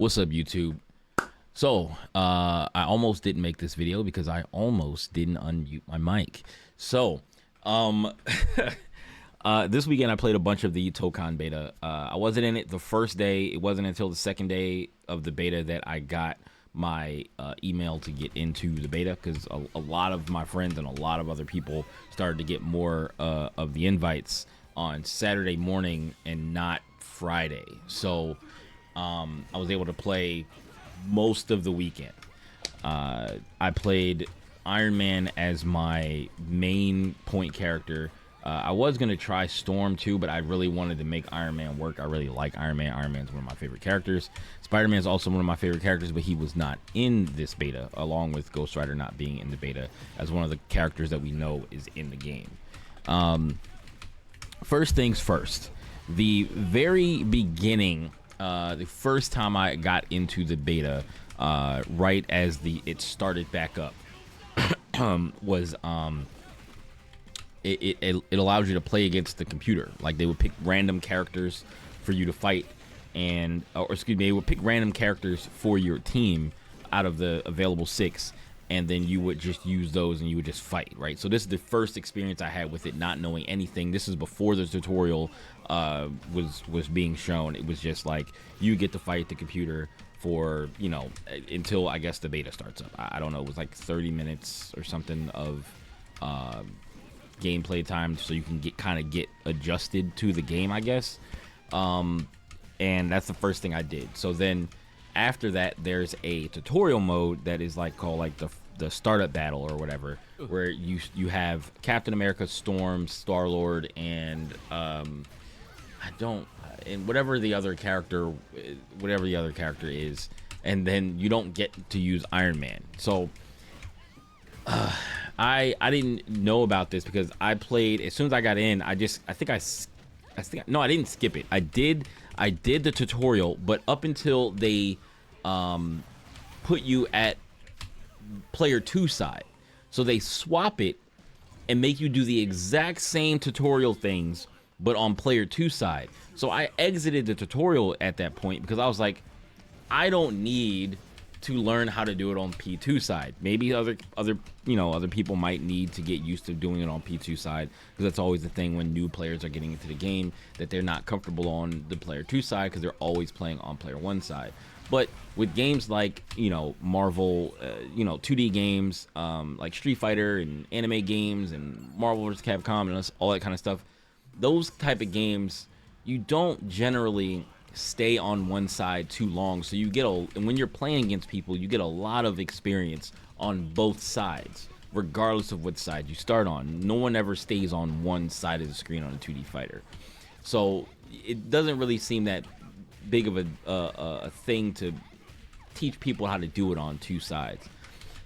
What's up, YouTube? So, I almost didn't make this video because I almost didn't unmute my mic. So, this weekend I played a bunch of the Tokon beta. I wasn't in it the first day. It wasn't until the second day of the beta that I got my email to get into the beta, because a lot of my friends and a lot of other people started to get more of the invites on Saturday morning and not Friday. So I was able to play most of the weekend. I played Iron Man as my main point character. I was going to try Storm too, but I really wanted to make Iron Man work. I really like Iron Man. Iron Man's one of my favorite characters. Spider-Man is also one of my favorite characters, but he was not in this beta, along with Ghost Rider not being in the beta as one of the characters that we know is in the game. First things first, the very beginning, the first time I got into the beta, right as it started back up, was it allows you to play against the computer. Like, they would pick random characters for you to fight, and or excuse me, they would pick random characters for your team out of the available 6, and then you would just use those and you would just fight, right? So this is the first experience I had with it, not knowing anything. This is before the tutorial was being shown. It was just like, you get to fight the computer for, you know, until I guess the beta starts up. I don't know, it was like 30 minutes or something of gameplay time, so you can get adjusted to the game, I guess. And that's the first thing I did. So then after that, there's a tutorial mode that is like called like the startup battle or whatever, where you have Captain America, Storm, Star-Lord, and and whatever the other character is, and then you don't get to use Iron Man. So I didn't know about this because I played as soon as I got in. I think no, I didn't skip it. I did the tutorial, but up until they put you at player 2 side, so they swap it and make you do the exact same tutorial things but on player 2 side. So I exited the tutorial at that point because I was like, I don't need to learn how to do it on P2 side. Maybe other people might need to get used to doing it on P2 side, because that's always the thing when new players are getting into the game, that they're not comfortable on the player 2 side because they're always playing on player 1 side. But with games like, Marvel, 2D games, like Street Fighter and anime games and Marvel vs. Capcom and all that kind of stuff, those type of games, you don't generally stay on one side too long, so you get and when you're playing against people, you get a lot of experience on both sides, regardless of what side you start on. No one ever stays on one side of the screen on a 2D fighter, so it doesn't really seem that big of a thing to teach people how to do it on 2 sides.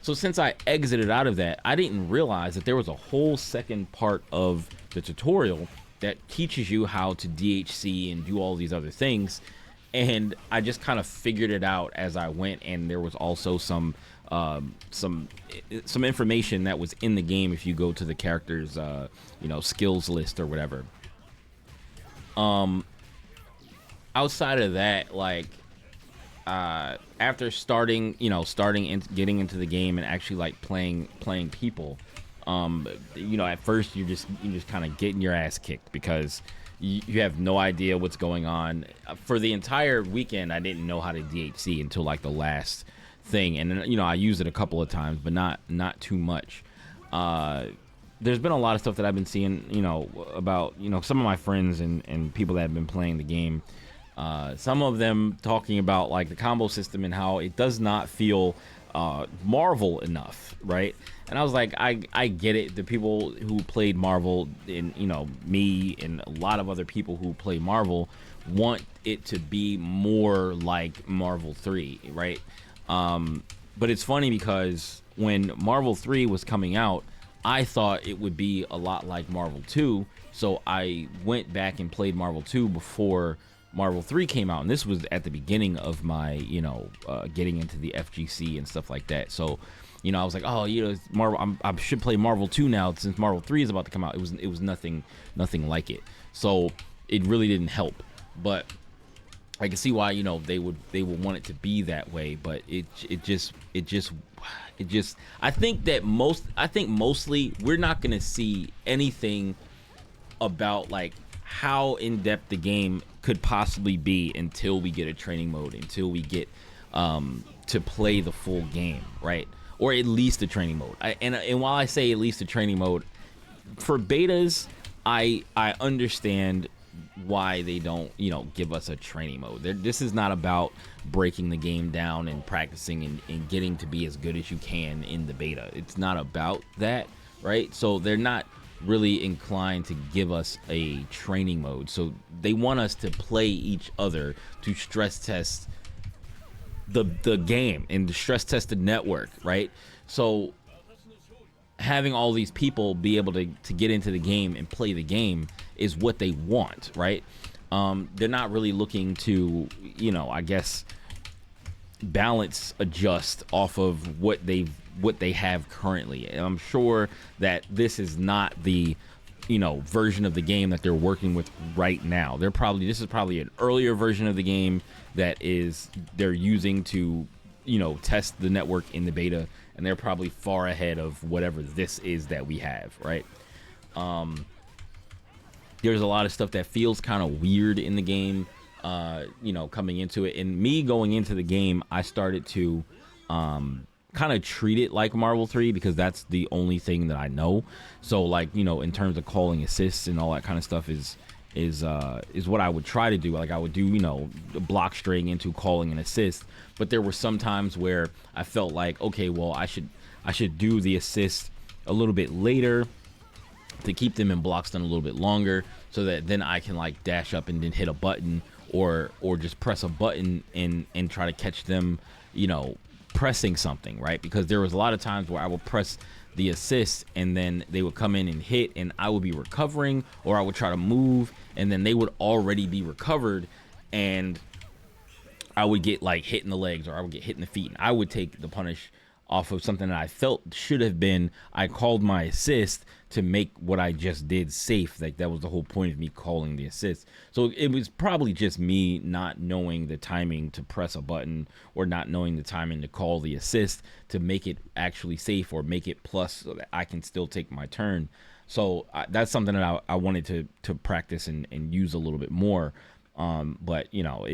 So since I exited out of that, I didn't realize that there was a whole second part of the tutorial that teaches you how to DHC and do all these other things, and I just kind of figured it out as I went. And there was also some information that was in the game if you go to the characters skills list or whatever. Outside of that, like after starting and getting into the game and actually like playing people, at first you're just kind of getting your ass kicked because you have no idea what's going on. For the entire weekend, I didn't know how to DHC until like the last thing, and I used it a couple of times, but not too much. There's been a lot of stuff that I've been seeing, about some of my friends and people that have been playing the game. Some of them talking about like the combo system and how it does not feel Marvel enough, right? And I was like, I get it. The people who played Marvel, and me and a lot of other people who play Marvel, want it to be more like Marvel 3, right? But it's funny because when Marvel 3 was coming out, I thought it would be a lot like Marvel 2, so I went back and played Marvel 2 before Marvel 3 came out, and this was at the beginning of my getting into the FGC and stuff like that. So I was like, oh, it's Marvel, I should play Marvel 2 now since Marvel 3 is about to come out. It was nothing like it, so it really didn't help. But I can see why, you know, they would want it to be that way, but it just I think mostly we're not gonna see anything about like how in depth the game could possibly be until we get a training mode, until we get to play the full game, right? Or at least a training mode. And while I say at least a training mode, for betas, I understand why they don't, you know, give us a training mode. This is not about breaking the game down and practicing and getting to be as good as you can in the beta. It's not about that, right? So they're not really inclined to give us a training mode. So they want us to play each other to stress test the game and to stress test the network, right? So having all these people be able to get into the game and play the game is what they want, right? They're not really looking to, you know, I guess adjust off of what they have currently. And I'm sure that this is not the, you know, version of the game that they're working with right now. This is probably an earlier version of the game that they're using to, you know, test the network in the beta, and they're probably far ahead of whatever this is that we have, right? There's a lot of stuff that feels kind of weird in the game, you know, coming into it. And me going into the game, I started to kind of treat it like Marvel 3 because that's the only thing that I know. So, like, you know, in terms of calling assists and all that kind of stuff is what I would try to do. Like, I would do, you know, block straying into calling an assist. But there were some times where I felt like, okay, well, I should do the assist a little bit later to keep them in block stun a little bit longer, so that then I can like dash up and then hit a button or just press a button and try to catch them, you know, pressing something, right? Because there was a lot of times where I would press the assist and then they would come in and hit and I would be recovering, or I would try to move and then they would already be recovered and I would get like hit in the legs or I would get hit in the feet, and I would take the punish off of something that I felt should have been, I called my assist to make what I just did safe. Like, that was the whole point of me calling the assist. So it was probably just me not knowing the timing to press a button, or not knowing the timing to call the assist to make it actually safe or make it plus so that I can still take my turn. So that's something that I wanted to practice and use a little bit more. But you know,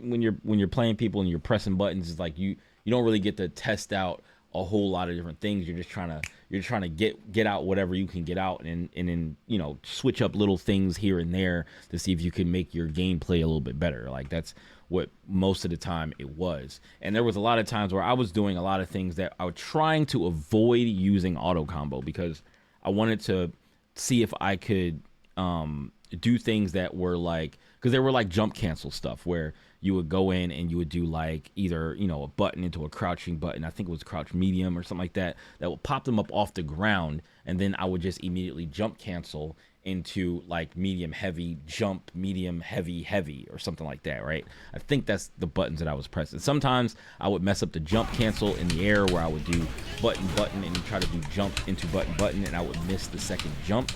when you're playing people and you're pressing buttons, it's like you don't really get to test out a whole lot of different things. You're just trying to get out whatever you can get out, and then, you know, switch up little things here and there to see if you can make your gameplay a little bit better. Like, that's what most of the time it was. And there was a lot of times where I was doing a lot of things that I was trying to avoid using auto combo, because I wanted to see if I could do things that were like, because there were like jump cancel stuff where you would go in and you would do like either, you know, a button into a crouching button. I think it was crouch medium or something like that. That would pop them up off the ground, and then I would just immediately jump cancel into like medium heavy, jump medium heavy or something like that, right? I think that's the buttons that I was pressing. Sometimes I would mess up the jump cancel in the air, where I would do button and try to do jump into button, and I would miss the second jump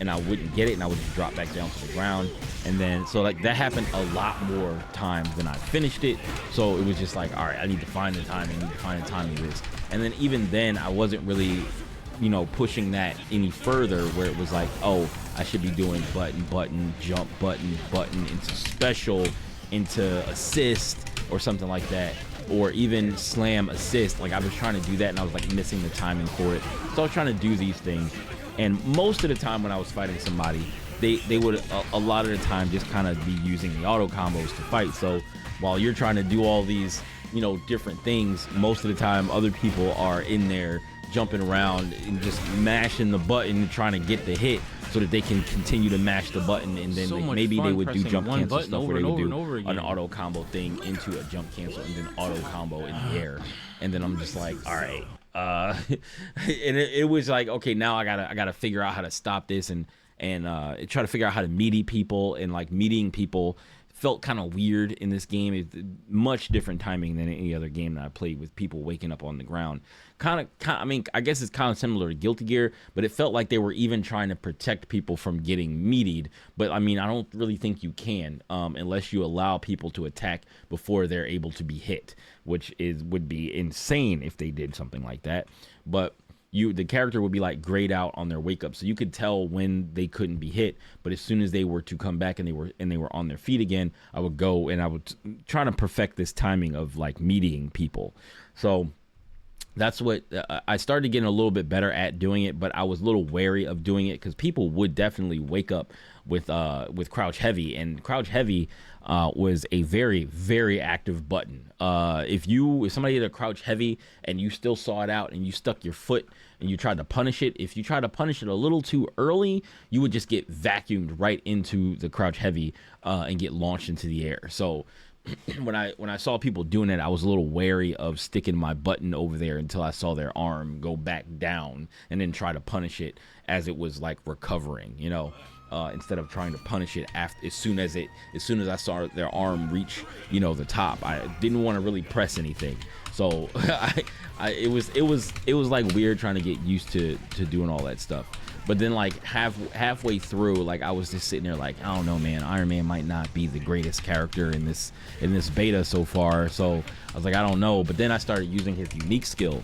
and I wouldn't get it, and I would just drop back down to the ground. And then, so like that happened a lot more times than I finished it. So it was just like, all right, I need to find the timing, of this. And then even then, I wasn't really, you know, pushing that any further, where it was like, oh, I should be doing button, jump, button into special, into assist or something like that, or even slam assist. Like, I was trying to do that and I was like missing the timing for it. So I was trying to do these things. And most of the time when I was fighting somebody, they would a lot of the time just kind of be using the auto combos to fight. So while you're trying to do all these, you know, different things, most of the time other people are in there jumping around and just mashing the button, trying to get the hit so that they can continue to mash the button. And then maybe they would do jump cancel stuff where they would do an auto combo thing into a jump cancel and then auto combo in the air. And then I'm just like, all right. And it was like, okay, now I gotta figure out how to stop this and try to figure out how to meaty people, and like meeting people felt kind of weird in this game. It's much different timing than any other game that I played with people waking up on the ground. I mean, I guess it's kind of similar to Guilty Gear, but it felt like they were even trying to protect people from getting meatied. But I mean, I don't really think you can unless you allow people to attack before they're able to be hit, which would be insane if they did something like that. But the character would be like grayed out on their wake up, so you could tell when they couldn't be hit. But as soon as they were to come back and they were on their feet again, I would go and I would try to perfect this timing of like meeting people. So that's what I started getting a little bit better at doing it, but I was a little wary of doing it because people would definitely wake up with crouch heavy, and crouch heavy was a very, very active button. If somebody did a crouch heavy and you still saw it out and you stuck your foot and you tried to punish it, if you tried to punish it a little too early, you would just get vacuumed right into the crouch heavy and get launched into the air. So when I saw people doing it, I was a little wary of sticking my button over there until I saw their arm go back down and then try to punish it as it was like recovering, instead of trying to punish it as soon as I saw their arm reach, the top. I didn't want to really press anything. So it was like weird trying to get used to doing all that stuff. But then like halfway through, like I was just sitting there like, I don't know, man, Iron Man might not be the greatest character in this beta so far. So I was like, I don't know. But then I started using his unique skill,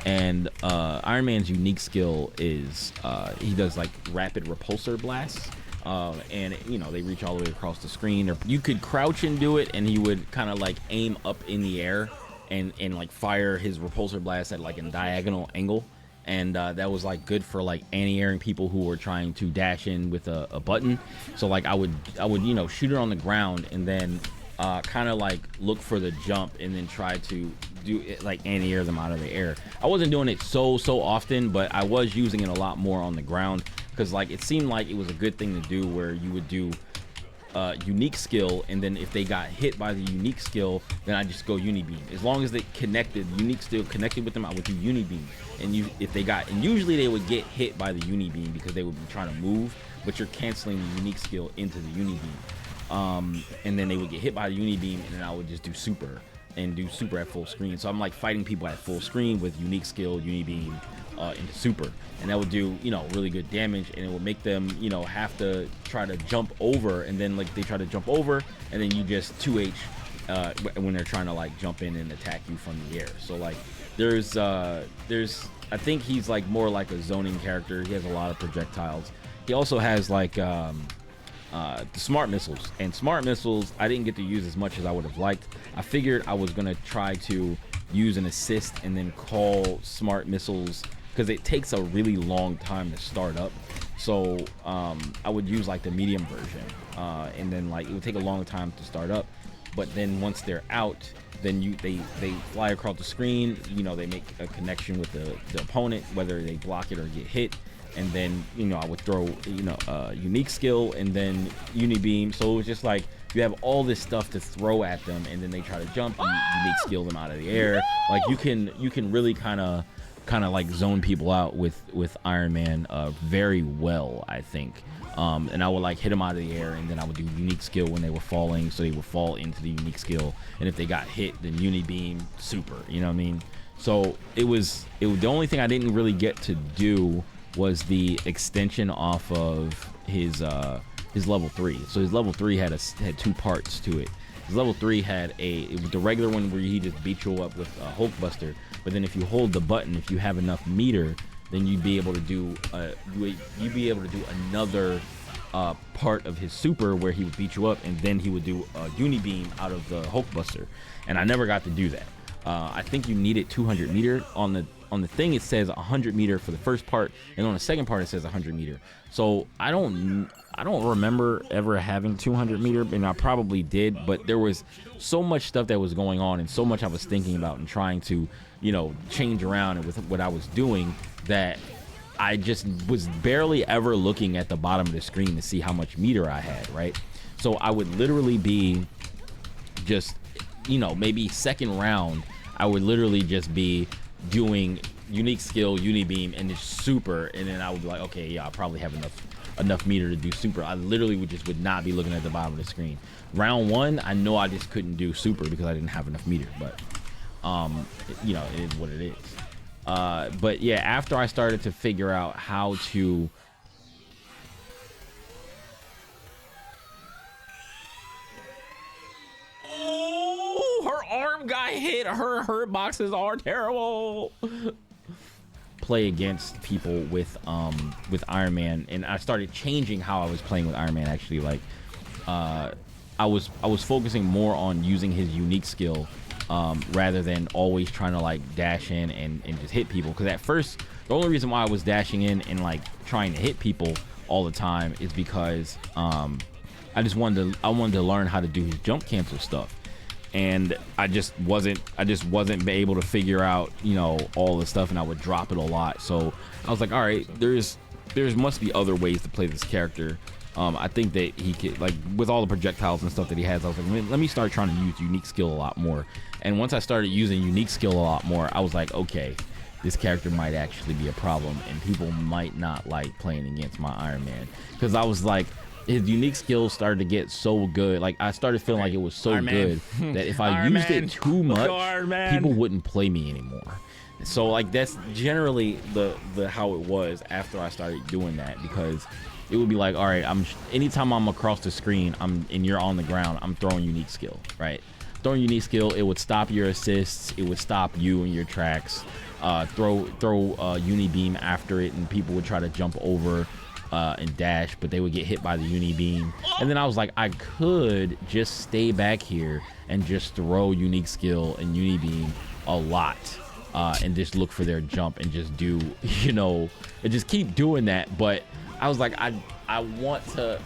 and Iron Man's unique skill is he does like rapid repulsor blasts. And they reach all the way across the screen, or you could crouch and do it, and he would kind of like aim up in the air and like fire his repulsor blast at like a diagonal angle. And that was like good for like anti-airing people who were trying to dash in with a button. So like I would shoot it on the ground and then kind of like look for the jump and then try to do it, like anti-air them out of the air. I wasn't doing it so often, but I was using it a lot more on the ground because like it seemed like it was a good thing to do, where you would do unique skill, and then if they got hit by the unique skill, then I just go uni beam. As long as they unique skill connected with them, I would do uni beam. And usually they would get hit by the uni beam because they would be trying to move, but you're canceling the unique skill into the uni beam. And then they would get hit by the uni beam, and then I would just do super at full screen. So I'm like fighting people at full screen with unique skill, uni beam, into super, and that would do really good damage, and it would make them have to try to jump over, and then like they try to jump over, and then you just 2H when they're trying to like jump in and attack you from the air. So like there's I think he's like more like a zoning character. He has a lot of projectiles. He also has like the smart missiles, and smart missiles I didn't get to use as much as I would have liked. I figured I was gonna try to use an assist and then call smart missiles, because it takes a really long time to start up. So I would use like the medium version, and then like it would take a long time to start up, but then once they're out, then they fly across the screen. They make a connection with the opponent, whether they block it or get hit, and then I would throw unique skill and then uni beam. So it was just like you have all this stuff to throw at them, and then they try to jump and unique skill them out of the air. Like you can really kind of like zone people out with Iron Man very well, I think. And I would like hit them out of the air, and then I would do unique skill when they were falling, so they would fall into the unique skill, and if they got hit, then uni beam super, you know what I mean? So it was the only thing I didn't really get to do was the extension off of his level 3. So his level 3 had two parts to it. His level 3 had it was the regular one where he just beat you up with a Hulk Buster, but then if you hold the button, if you have enough meter, then you'd be able to do another part of his super where he would beat you up, and then he would do a uni beam out of the Hulk Buster, and I never got to do that. I think you needed 200 meter on the thing. It says 100 meter for the first part, and on the second part it says 100 meter. So I don't remember ever having 200 meter, and I probably did, but there was so much stuff that was going on and so much I was thinking about and trying to change around with what I was doing, that I just was barely ever looking at the bottom of the screen to see how much meter I had, right? So I would literally be just maybe second round, I would literally just be doing unique skill, uni beam, and just super, and then I would be like, okay, yeah, I probably have enough meter to do super. I literally would not be looking at the bottom of the screen. Round 1, I know I just couldn't do super because I didn't have enough meter, but you know, it is what it is. But yeah, after I started to figure out how to her arm got hit. Her hurt boxes are terrible. Play against people with Iron Man, and I started changing how I was playing with Iron Man. Actually, like I was focusing more on using his unique skill rather than always trying to like dash in and just hit people. Because at first, the only reason why I was dashing in and like trying to hit people all the time is because I wanted to learn how to do his jump cancel stuff. And I just wasn't able to figure out, you know, all the stuff, and I would drop it a lot. So I was like, all right, there's must be other ways to play this character. I think that he could, like, with all the projectiles and stuff that he has, I was like, let me start trying to use unique skill a lot more. And once I started using unique skill a lot more, I was like, okay, this character might actually be a problem, and people might not like playing against my Iron Man, because I was like, his unique skills started to get so good. Like, I started feeling like it was so good that if I used it too much, people wouldn't play me anymore. So like, that's generally the how it was after I started doing that, because it would be like, all right, anytime I'm across the screen, and you're on the ground, I'm throwing unique skill, right? Throwing unique skill, it would stop your assists, it would stop you in your tracks. Throw uni beam after it, and people would try to jump over and dash, but they would get hit by the uni beam. And then I was like, I could just stay back here and just throw unique skill and uni beam a lot, and just look for their jump and just do, you know, and just keep doing that. But I was like, I want to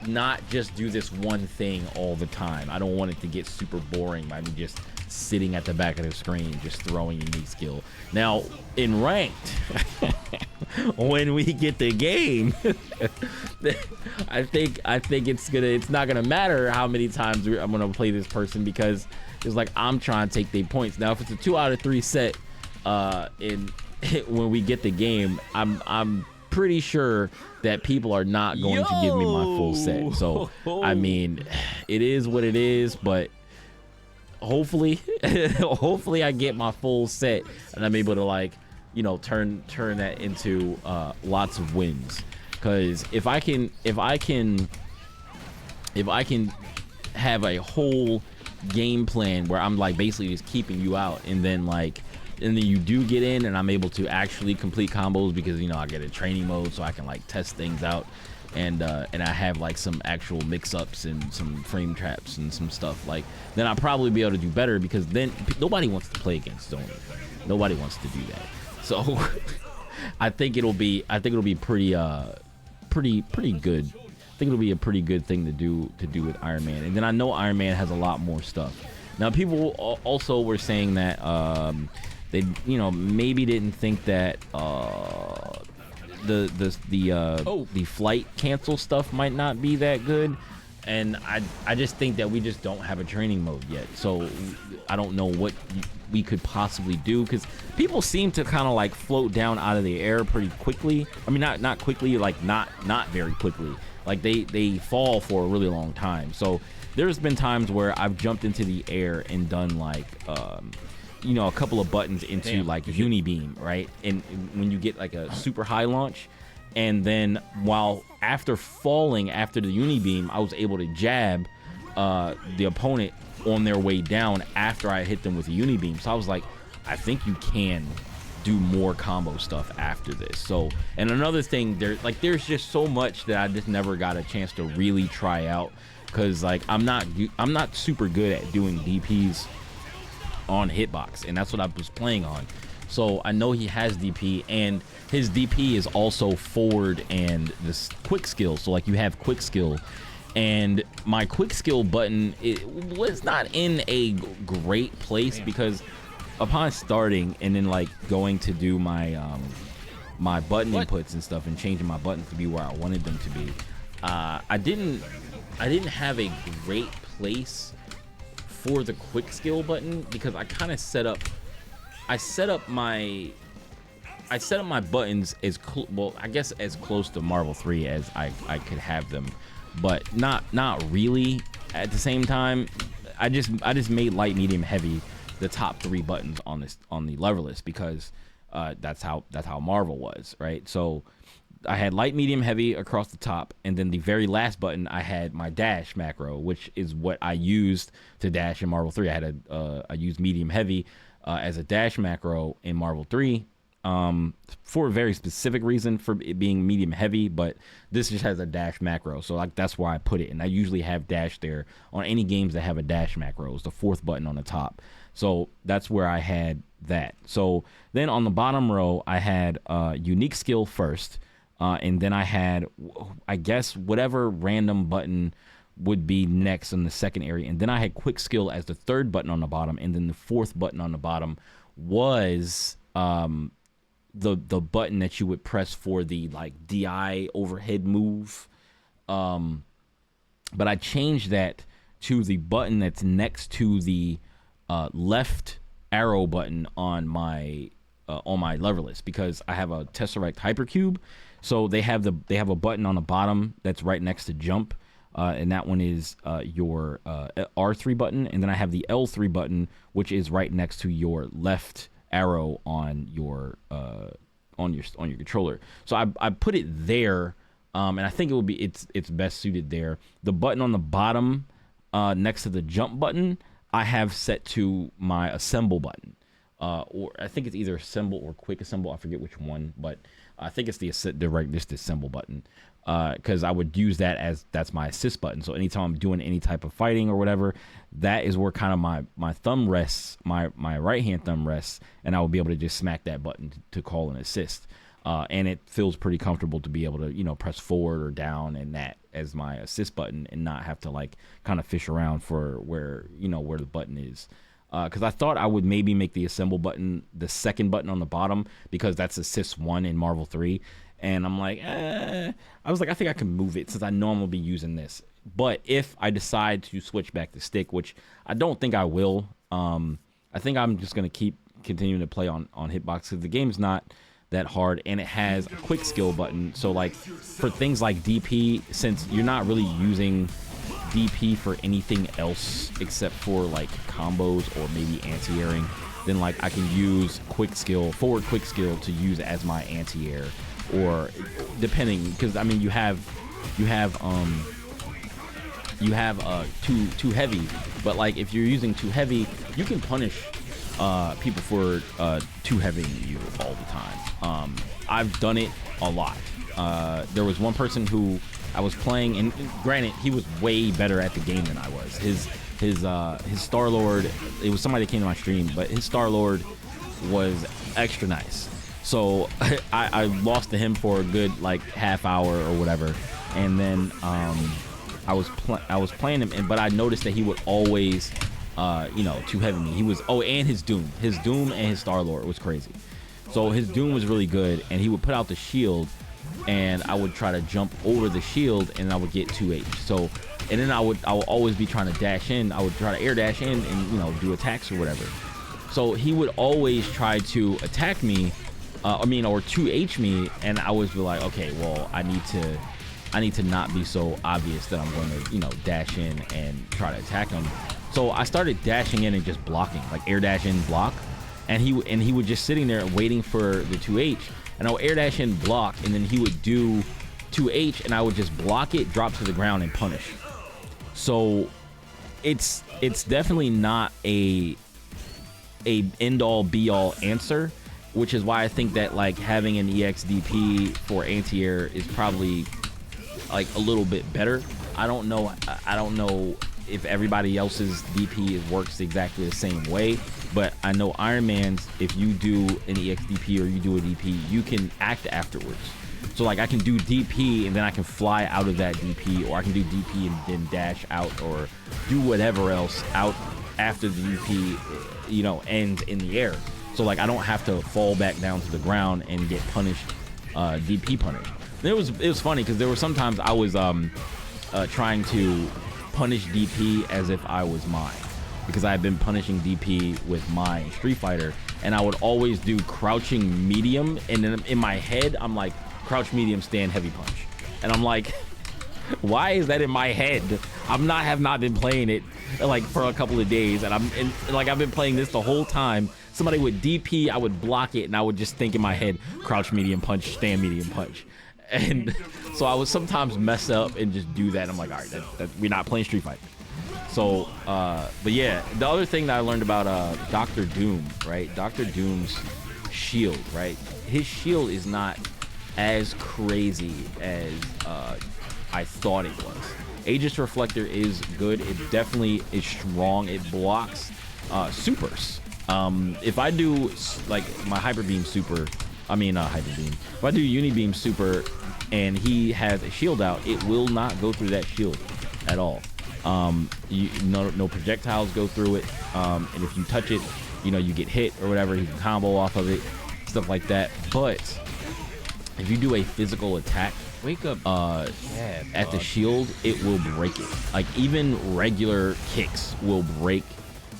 not just do this one thing all the time. I don't want it to get super boring by me just sitting at the back of the screen just throwing unique skill. Now in ranked, when we get the game, I think it's not gonna matter how many times I'm gonna play this person, because it's like I'm trying to take their points. Now if it's a 2 out of 3 set, when we get the game, I'm pretty sure that people are not going to give me my full set. So I mean, it is what it is, but hopefully I get my full set and I'm able to, like, you know, turn that into lots of wins. Because if I can have a whole game plan where I'm like basically just keeping you out, and then you do get in and I'm able to actually complete combos, because, you know, I get a training mode so I can like test things out, and I have like some actual mix-ups and some frame traps and some stuff, like, then I'll probably be able to do better, because then nobody wants to play against Sony. Nobody wants to do that. So I think it'll be pretty good. I think it'll be a pretty good thing to do with Iron Man. And then I know Iron Man has a lot more stuff. Now people also were saying that they, you know, maybe didn't think that the flight cancel stuff might not be that good, and I just think that we just don't have a training mode yet. So I don't know what we could possibly do, because people seem to kind of like float down out of the air pretty quickly. I mean, not quickly, like not very quickly. Like they fall for a really long time. So there's been times where I've jumped into the air and done like you know, a couple of buttons into like uni beam, right? And when you get like a super high launch, and then after falling after the uni beam, I was able to jab the opponent on their way down after I hit them with a uni beam. So I was like, I think you can do more combo stuff after this. So, and another thing, there's just so much that I just never got a chance to really try out, because like I'm not super good at doing DPs on hitbox, and that's what I was playing on. So I know he has DP, and his DP is also forward and this quick skill. So like you have quick skill, and my quick skill button, it was not in a great place, because upon starting and then like going to do my my button inputs and stuff and changing my buttons to be where I wanted them to be, I didn't have a great place for the quick skill button, because I kind of set up my I set up my buttons as well, I guess as close to Marvel 3 as I could have them, but not really at the same time. I just made light, medium, heavy the top 3 buttons on the lever list because that's how Marvel was, right? So I had light, medium, heavy across the top, and then the very last button I had my dash macro, which is what I used to dash in Marvel 3. I used medium, heavy as a dash macro in Marvel 3 for a very specific reason, for it being medium heavy, but this just has a dash macro, so like that's where I put it. And I usually have dash there on any games that have a dash macro. It's the 4th button on the top, so that's where I had that. So then on the bottom row I had unique skill first, and then I had, I guess, whatever random button would be next in the second area, and then I had quick skill as the 3rd button on the bottom, and then the 4th button on the bottom was the button that you would press for the like DI overhead move, but I changed that to the button that's next to the left arrow button on my lever list, because I have a Tesseract Hypercube, so they have a button on the bottom that's right next to jump, and that one is your R3 button, and then I have the L3 button, which is right next to your left arrow on your controller. So I put it there, and I think it's best suited there. The button on the bottom next to the jump button I have set to my assemble button, or I think it's either assemble or quick assemble. I forget which one, but I think it's the assemble button, because I would use that as that's my assist button. So anytime I'm doing any type of fighting or whatever, that is where kind of my thumb rests, my right hand thumb rests, and I will be able to just smack that button to call an assist. And it feels pretty comfortable to be able to, press forward or down and that as my assist button, and not have to like kind of fish around for where the button is. Because I thought I would maybe make the assemble button the 2nd button on the bottom, because that's assist 1 in Marvel 3. And I'm like, I was like, I think I can move it since I know I'm going to be using this. But if I decide to switch back to stick, which I don't think I will, I think I'm just going to keep continuing to play on hitbox, because the game's not that hard, and it has a quick skill button. So like for things like DP, since you're not really using DP for anything else except for like combos or maybe anti-airing, then like I can use forward quick skill to use as my anti-air, or depending, because I mean you have too heavy, but like if you're using too heavy, you can punish people for too heavying you all the time. I've done it a lot. There was one person who I was playing, and granted, he was way better at the game than I was. His Star-Lord, it was somebody that came to my stream, but his Star-Lord was extra nice. So I lost to him for a good like half hour or whatever, and then I was playing him, but I noticed that he would always too heavy me. He was, and his Doom and his Star-Lord was crazy. So his Doom was really good, and he would put out the shield, and I would try to jump over the shield, and I would get 2H. So, and then I would always be trying to dash in. I would try to air dash in and do attacks or whatever. So he would always try to attack me, or 2H me, and I always be like, okay, well, I need to not be so obvious that I'm going to dash in and try to attack him. So I started dashing in and just blocking, like air dash in, block, and he would just sitting there waiting for the 2H, and I would air dash in, block, and then he would do 2H, and I would just block it, drop to the ground, and punish. So it's definitely not a end all be all answer, which is why I think that like having an EXDP for anti-air is probably like a little bit better. I don't know if everybody else's DP works exactly the same way, but I know Iron Man's, if you do an EXDP or you do a DP, you can act afterwards. So like I can do DP and then I can fly out of that DP, or I can do DP and then dash out, or do whatever else out after the DP ends in the air. So like I don't have to fall back down to the ground and get punished, DP punished. It was funny because there were sometimes I was trying to punish DP as if I was mine, because I had been punishing DP with my Street Fighter, and I would always do crouching medium, and then in my head I'm like crouch medium stand heavy punch, and I'm like, why is that in my head? Have not been playing it like for a couple of days, and I've been playing this the whole time. Somebody would DP, I would block it, and I would just think in my head, crouch medium punch, stand medium punch. And so I would sometimes mess up and just do that. I'm like, all right, we're not playing Street Fighter. So, but yeah, the other thing that I learned about Dr. Doom, right? Dr. Doom's shield, right? His shield is not as crazy as I thought it was. Aegis Reflector is good. It definitely is strong. It blocks supers. If I do like my Hyper Beam super, Hyper Beam. If I do Uni Beam super and he has a shield out, it will not go through that shield at all. No projectiles go through it. And if you touch it, you get hit or whatever. You can combo off of it, stuff like that. But if you do a physical attack, at the shield, it will break it. Like even regular kicks will break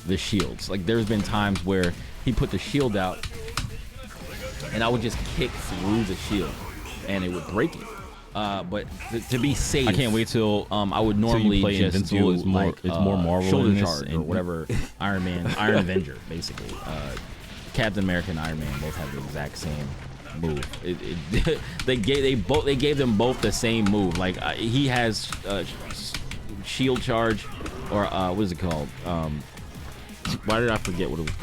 the shields. Like there's been times where he put the shield out and I would just kick through the shield and it would break it. But to be safe, I can't wait till I would normally just Invincible. do It's more Marvel shoulder in this charge or whatever. Iron Avenger, basically. Captain America and Iron Man both have the exact same move. They gave them both the same move. Like he has shield charge, or what is it called? Why did I forget what it was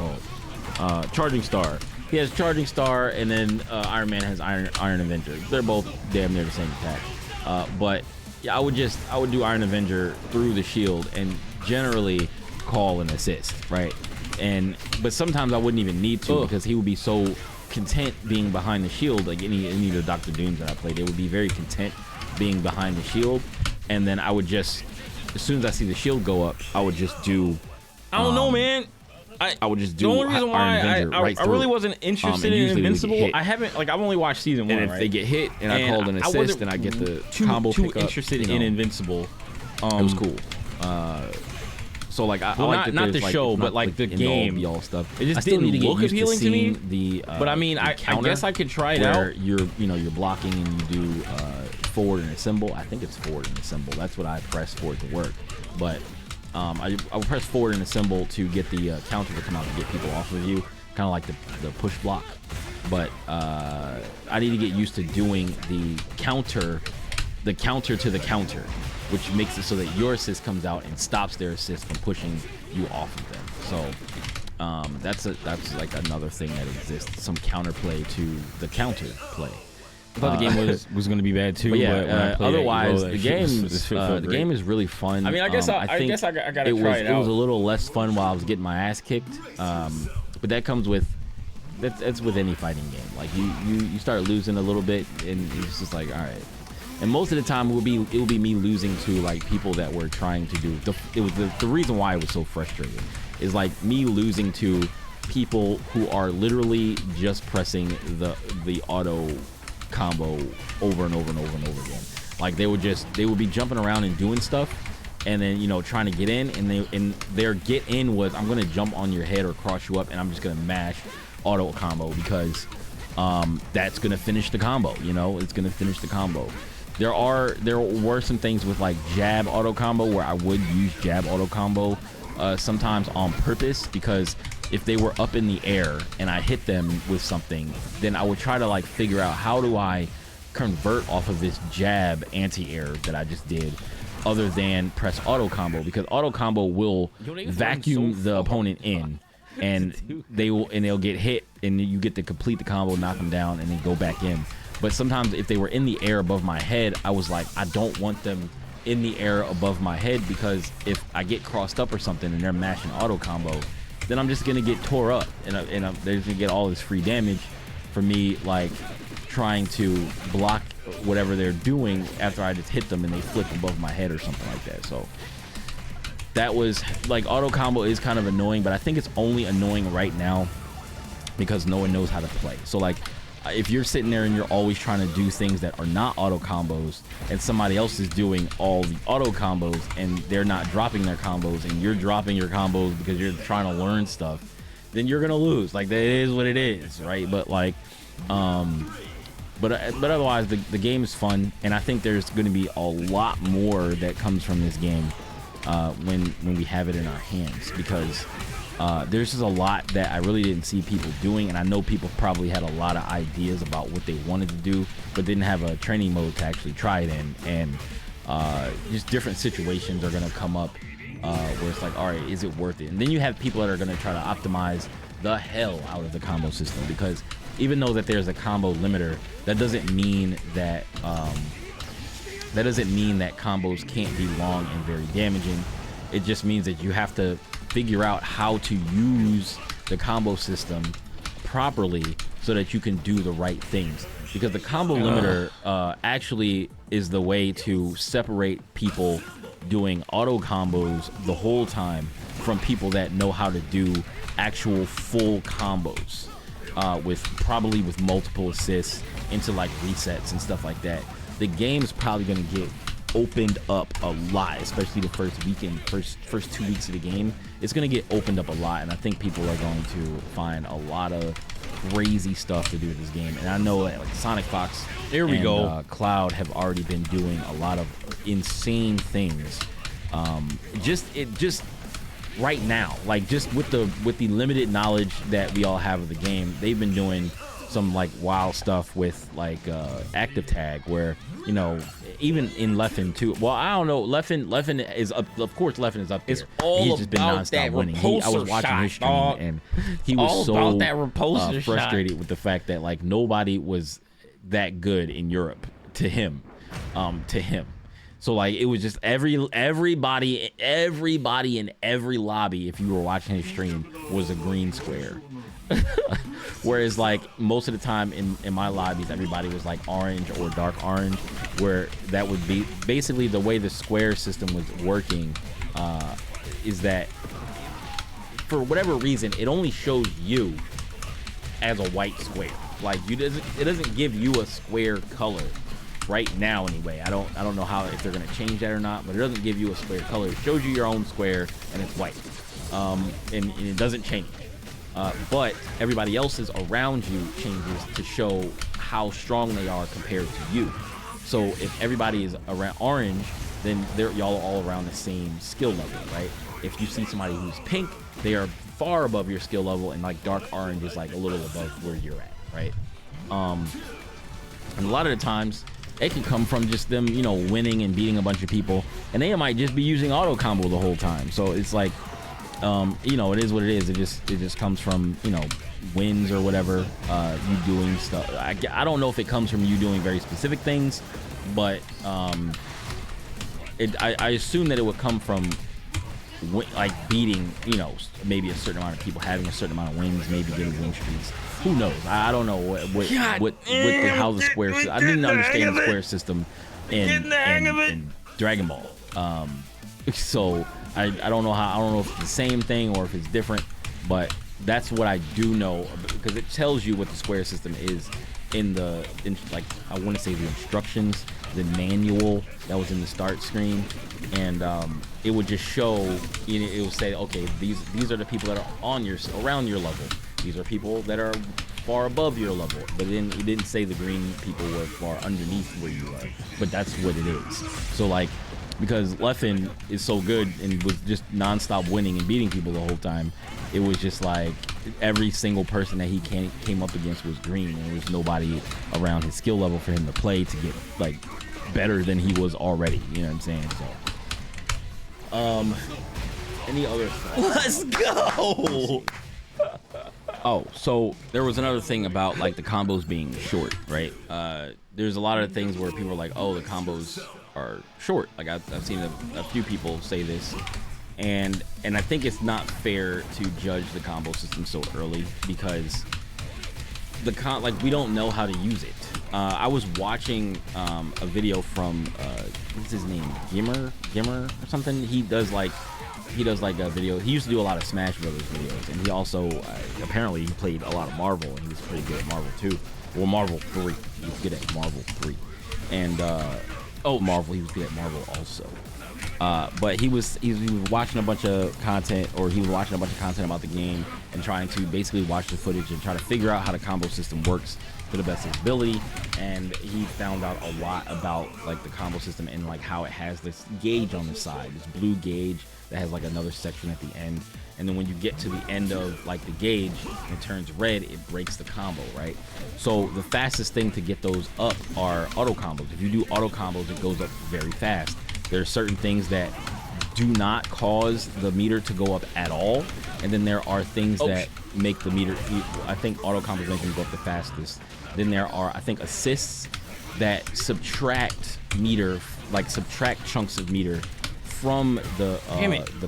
called? Charging Star. He has Charging Star, and then Iron Man has Iron Avenger. They're both damn near the same attack. But yeah, I would do Iron Avenger through the shield and generally call an assist, right? But sometimes I wouldn't even need to because he would be so content being behind the shield. Like any of the Dr. Dooms that I played, they would be very content being behind the shield, and then I would just, as soon as I see the shield go up, I would just do. I don't know, man. I would just do. The only reason why I really wasn't interested in Invincible, I've only watched season 1. And if they get hit and I called an assist and I get the combo too pickup, interested in Invincible. It was cool. So like, not the show, but like the game, y'all stuff. It just didn't look appealing to me. But I mean, I guess I could try it out. You're blocking and you do forward and assemble. I think it's forward and assemble. That's what I press for it to work. But I would press forward and assemble to get the counter to come out and get people off of you, kind of like the push block. But I need to get used to doing the counter to the counter, which makes it so that your assist comes out and stops their assist from pushing you off of them. So that's like another thing that exists, some counterplay to the counter play. I thought the game was going to be bad too. But yeah, but otherwise the game is really fun. I mean, I guess I gotta try it out. It was a little less fun while I was getting my ass kicked, but that comes with that's with any fighting game. Like you start losing a little bit, and it's just like, all right. And most of the time it will be me losing to like people that were trying to do the reason why it was so frustrating is like me losing to people who are literally just pressing the auto combo over and over and over and over again. Like they would be jumping around and doing stuff, and then trying to get in, and their get in was, I'm gonna jump on your head or cross you up, and I'm just gonna mash auto combo because that's gonna finish the combo. It's gonna finish the combo. There were some things with like jab auto combo where I would use jab auto combo sometimes on purpose, because if they were up in the air and I hit them with something, then I would try to like figure out how do I convert off of this jab anti-air that I just did, other than press auto combo, because auto combo will vacuum the opponent in, and they'll get hit, and you get to complete the combo, knock them down, and then go back in. But sometimes if they were in the air above my head, I was like, I don't want them in the air above my head, because if I get crossed up or something and they're mashing auto combo, then I'm just gonna get tore up, and they're gonna get all this free damage for me, like trying to block whatever they're doing after I just hit them and they flip above my head or something like that. So that was like, auto combo is kind of annoying, but I think it's only annoying right now because no one knows how to play. So like, if you're sitting there and you're always trying to do things that are not auto combos, and somebody else is doing all the auto combos and they're not dropping their combos, and you're dropping your combos because you're trying to learn stuff, then you're gonna lose. Like, that is what it is, right? But like, but otherwise, the game is fun, and I think there's going to be a lot more that comes from this game when we have it in our hands, because there's just a lot that I really didn't see people doing, and I know people probably had a lot of ideas about what they wanted to do, but didn't have a training mode to actually try it in, and just different situations are going to come up where it's like, all right, is it worth it? And then you have people that are going to try to optimize the hell out of the combo system, because even though that there's a combo limiter, that doesn't mean that combos can't be long and very damaging. It just means that you have to figure out how to use the combo system properly so that you can do the right things, because the combo limiter actually is the way to separate people doing auto combos the whole time from people that know how to do actual full combos with multiple assists into like resets and stuff like that. The game's probably going to get opened up a lot, especially the first 2 weeks of the game. It's going to get opened up a lot, and I think people are going to find a lot of crazy stuff to do with this game. And I know that like Sonic Fox and Cloud have already been doing a lot of insane things. Just right now, like just with the limited knowledge that we all have of the game, they've been doing some like wild stuff with like active tag, where, you know, even in Leffen too. Well, I don't know. Leffen is up. Of course, Leffen is up there. It's all He's just been about nonstop that winning. I was watching shot, his stream, dog. and he was all so about that repulsor frustrated shot. with the fact that like nobody was that good in Europe to him. So like it was just everybody in every lobby, if you were watching his stream, was a green square. Whereas like most of the time in my lobbies, everybody was like orange or dark orange, where that would be basically the way the square system was working, is that for whatever reason it only shows you as a white square. Like it doesn't give you a square color right now anyway. I don't know how, if they're gonna change that or not, but it doesn't give you a square color. It shows you your own square and it's white, and it doesn't change. But everybody else's around you changes to show how strong they are compared to you. So if everybody is around orange, then y'all are all around the same skill level, right? If you see somebody who's pink, they are far above your skill level, and like dark orange is like a little above where you're at, right? And a lot of the times it can come from just them, you know, winning and beating a bunch of people, and they might just be using auto combo the whole time. So it's like, you know, it is what it is. It just comes from, you know, wins or whatever, you doing stuff. I don't know if it comes from you doing very specific things, but I assume that it would come from like beating, you know, maybe a certain amount of people, having a certain amount of wins, maybe getting win streaks. Who knows? I don't know how the square. I didn't understand the square system in Dragon Ball. So I don't know how. I don't know if it's the same thing or if it's different, but that's what I do know, because it tells you what the square system is in like, I want to say the instructions, the manual that was in the start screen, and it would just show, you know, it would say, okay, these are the people that are around your level. These are people that are far above your level. But then it didn't say the green people were far underneath where you are. But that's what it is. So like, because Leffen is so good and was just nonstop winning and beating people the whole time, it was just like every single person that he came up against was green, and there was nobody around his skill level for him to play to get like better than he was already. You know what I'm saying? So, any other thoughts? Let's go. Oh, so there was another thing about like the combos being short, right? There's a lot of things where people are like, oh, the combos are short. Like I've seen a few people say this, and I think it's not fair to judge the combo system so early, because like we don't know how to use it. I was watching a video from what's his name, Gimmer or something. He does like he does like a video. He used to do a lot of Smash Brothers videos, and he also apparently he played a lot of Marvel, and he was pretty good at Marvel too. Well, Marvel 3. He was good at Marvel 3, and Marvel. He was good at Marvel also. But he was watching a bunch of content, or he was watching a bunch of content about the game and trying to basically watch the footage and try to figure out how the combo system works to the best of his ability. And he found out a lot about like the combo system and like how it has this gauge on the side, this blue gauge that has like another section at the end. And then when you get to the end of like the gauge and it turns red, it breaks the combo, right? So the fastest thing to get those up are auto combos. If you do auto combos, it goes up very fast. There are certain things that do not cause the meter to go up at all, and then there are things that make the meter. I think auto combos make them go up the fastest. Then there are, I think, assists that subtract meter, like subtract chunks of meter from the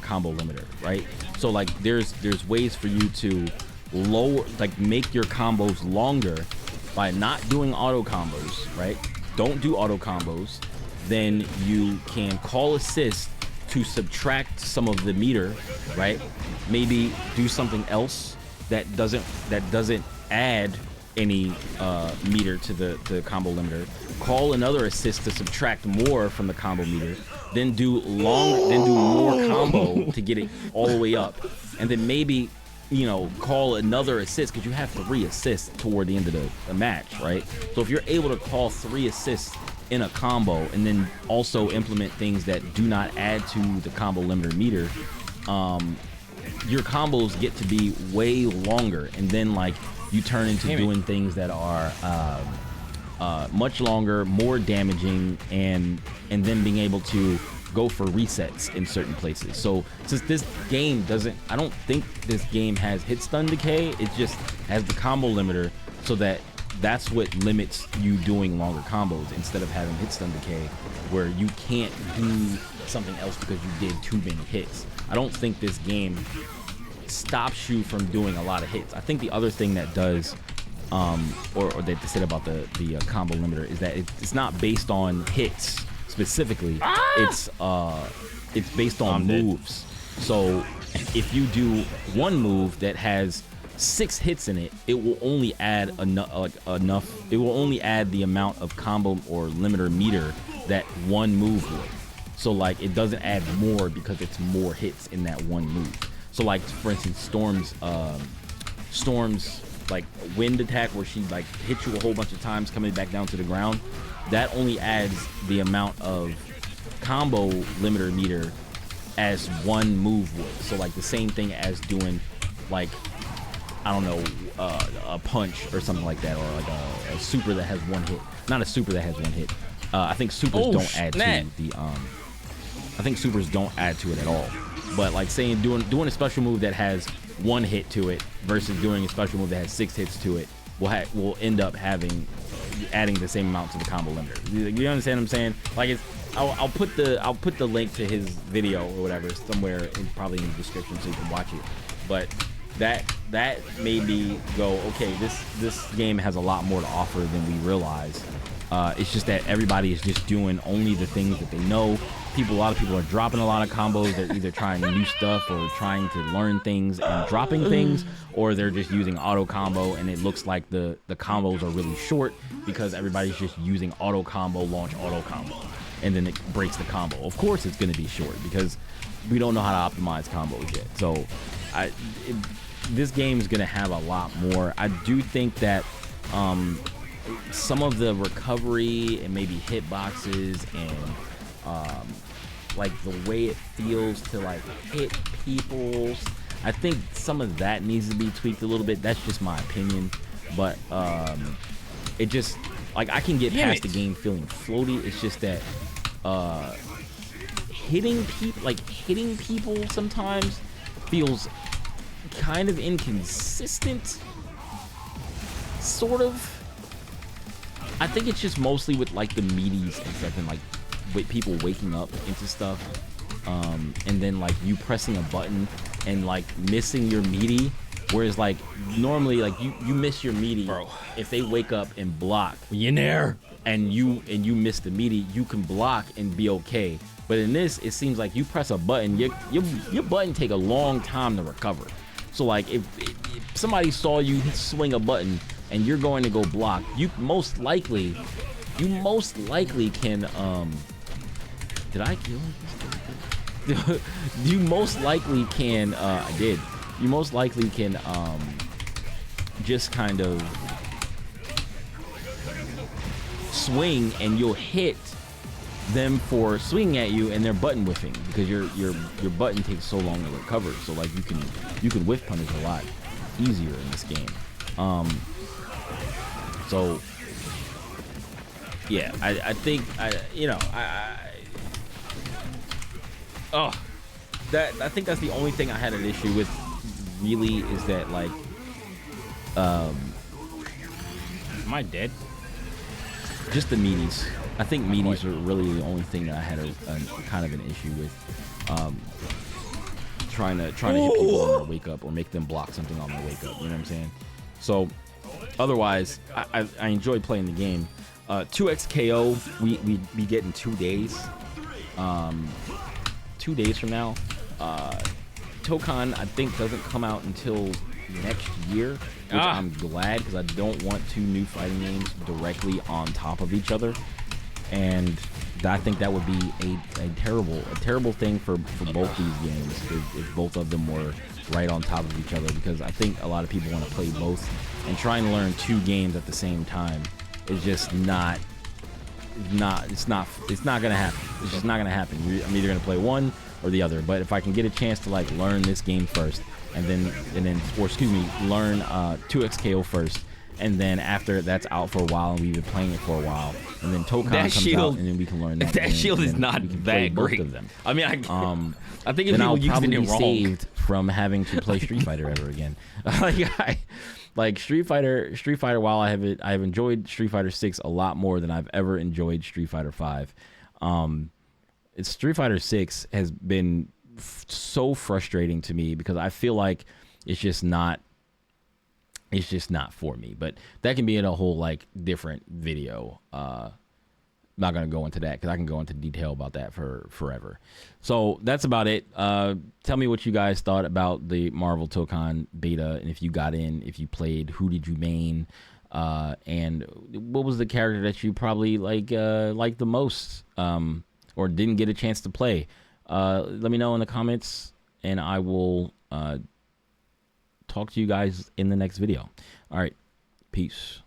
combo limiter, right? So like there's ways for you to lower, like make your combos longer by not doing auto combos, right? Don't do auto combos. Then you can call assist to subtract some of the meter, right? Maybe do something else that doesn't add any meter to the combo limiter. Call another assist to subtract more from the combo meter. Then do more combo to get it all the way up, and then maybe call another assist, because you have 3 assists toward the end of the match, right? So if you're able to call 3 assists in a combo and then also implement things that do not add to the combo limiter meter, your combos get to be way longer, and then like you turn into doing things that are much longer, more damaging, and then being able to go for resets in certain places. So since this game I don't think this game has hit stun decay, it just has the combo limiter, so that's what limits you doing longer combos instead of having hit stun decay where you can't do something else because you did too many hits. I don't think this game stops you from doing a lot of hits. I think the other thing that does or that they said about the combo limiter is that it's not based on hits specifically. It's based on moves. So if you do one move that has 6 hits in it, it will only add enough. It will only add the amount of combo or limiter meter that one move would. So like it doesn't add more because it's more hits in that one move. So like for instance, Storm's like wind attack where she like hits you a whole bunch of times coming back down to the ground, that only adds the amount of combo limiter meter as one move would. So like the same thing as doing like, I don't know, a punch or something like that, or like a super that has 1 hit. Not a super that has 1 hit. I think supers don't add to the I think supers don't add to it at all. But like saying doing a special move that has 1 hit to it versus doing a special move that has 6 hits to it will end up adding the same amount to the combo limiter. You understand what I'm saying? Like I'll put the link to his video or whatever somewhere probably in the description so you can watch it. But that made me go, okay, this game has a lot more to offer than we realize. It's just that everybody is just doing only the things that they know. A lot of people are dropping a lot of combos. They're either trying new stuff or trying to learn things and dropping things, or they're just using auto combo and it looks like the combos are really short because everybody's just using auto combo, launch auto combo, and then it breaks the combo. Of course it's going to be short because we don't know how to optimize combos yet. So this game is going to have a lot more. I do think that some of the recovery and maybe hitboxes and like the way it feels to like hit people, I think some of that needs to be tweaked a little bit. That's just my opinion, but it just like I can get past the game feeling floaty. It's just that hitting people sometimes feels kind of inconsistent, sort of. I think it's just mostly with like the meaties and stuff, and like with people waking up into stuff, and then like you pressing a button and like missing your meaty, whereas like normally like you miss your meaty, if they wake up and block and you miss the meaty, you can block and be okay. But in this, it seems like you press a button, your button take a long time to recover. So like if somebody saw you swing a button and you're going to go block, you most likely can did I kill him? You most likely can I did. You most likely can just kind of swing and you'll hit them for swinging at you and they're button whiffing because your button takes so long to recover. So like you can whiff punish a lot easier in this game. So yeah, I think I think that's the only thing I had an issue with really is that like am I dead? Just the meaties. I think meaties are really the only thing that I had a kind of an issue with. Trying to hit people on their wake up or make them block something on their wake up. You know what I'm saying? So otherwise, I enjoyed playing the game. 2x KO we get in 2 days. 2 days from now. Tokon I think doesn't come out until next year, which I'm glad because I don't want 2 new fighting games directly on top of each other, and I think that would be a terrible thing for both these games if both of them were right on top of each other, because I think a lot of people want to play both, and trying to learn 2 games at the same time is just it's not gonna happen. It's just not gonna happen. I'm either gonna play one or the other. But if I can get a chance to like learn this game first, and then learn 2XKO first, and then after that's out for a while and we've been playing it for a while, and then Tokon comes out and then we can learn that. That shield is not that great. Of them. I mean, I think if then people I'll using probably it be wrong, saved from having to play Street Fighter ever again. Like Street Fighter. While I have enjoyed Street Fighter 6 a lot more than I've ever enjoyed Street Fighter 5. Street Fighter 6 has been so frustrating to me because I feel like it's just not for me. But that can be in a whole like different video. Not gonna go into that because I can go into detail about that for forever. So that's about it. Tell me what you guys thought about the Marvel Tokon beta, and if you got in, if you played, who did you main, and what was the character that you probably liked the most, or didn't get a chance to play. Let me know in the comments, and I will talk to you guys in the next video. All right, peace.